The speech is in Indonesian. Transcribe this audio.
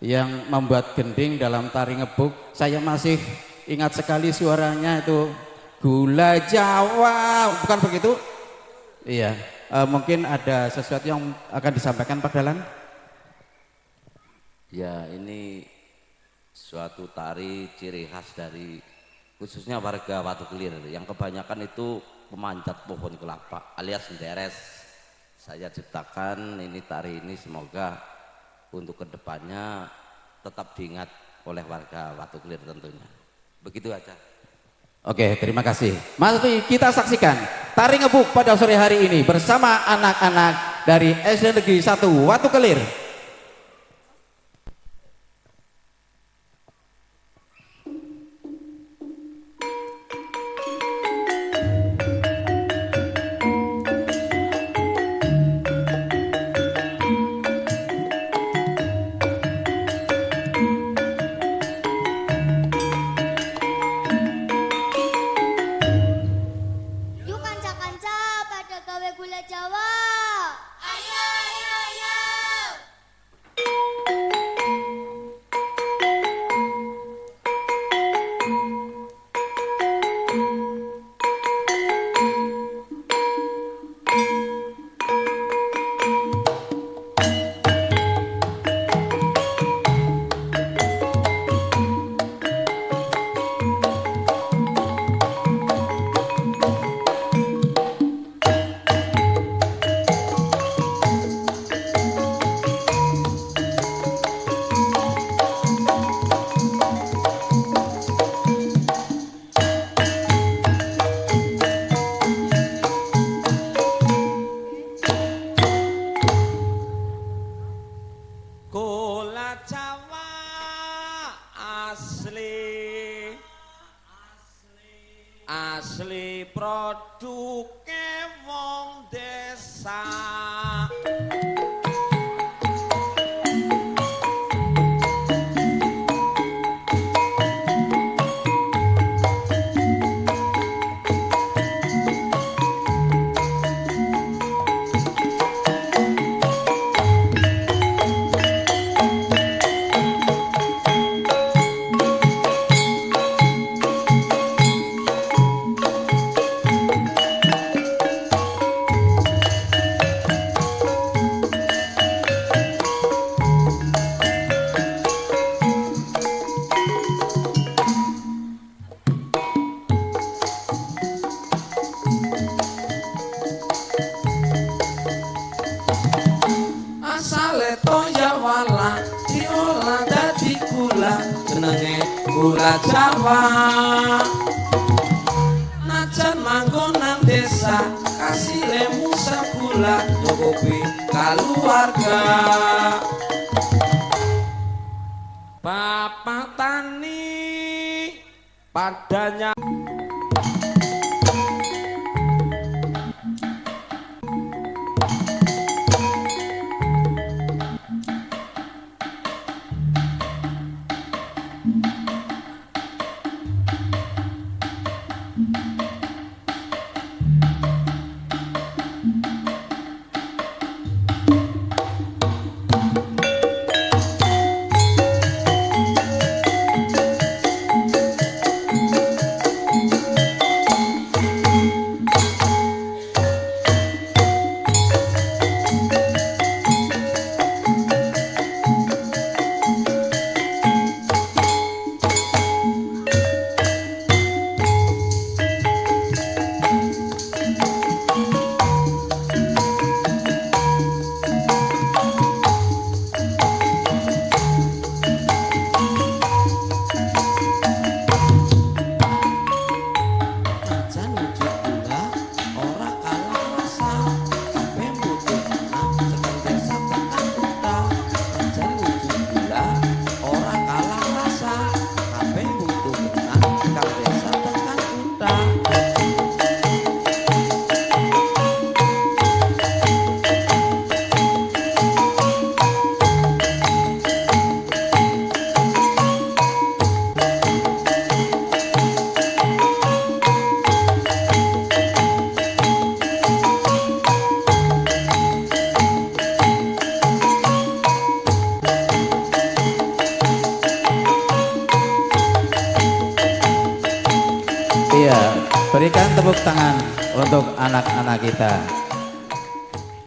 yang membuat gending dalam tari ngebuk. Saya masih ingat sekali suaranya itu, gula Jawa, bukan begitu? Iya, mungkin ada sesuatu yang akan disampaikan Pak Dahlan? Ya, ini suatu tari ciri khas dari khususnya warga Watu Kelir yang kebanyakan itu pemanjat pohon kelapa alias nderes. Saya ciptakan ini tari ini, semoga untuk kedepannya tetap diingat oleh warga Watu Kelir tentunya. Begitu aja. Oke, terima kasih. Mari kita saksikan tari ngebuk pada sore hari ini bersama anak-anak dari SD Negeri 1 Watu Kelir. Yuk kanca-kanca pada gawe gula Jawa. Ayo, ayo, ayo. Gula Jawa asli, asli produke wong desa. Asale toya wala diolah dadi gula, jenenge gula Jawa. Najan manggon nang desa kasile musa gula nyukupi kaluwarga. Bapak tani padanya Iya, berikan tepuk tangan untuk anak-anak kita.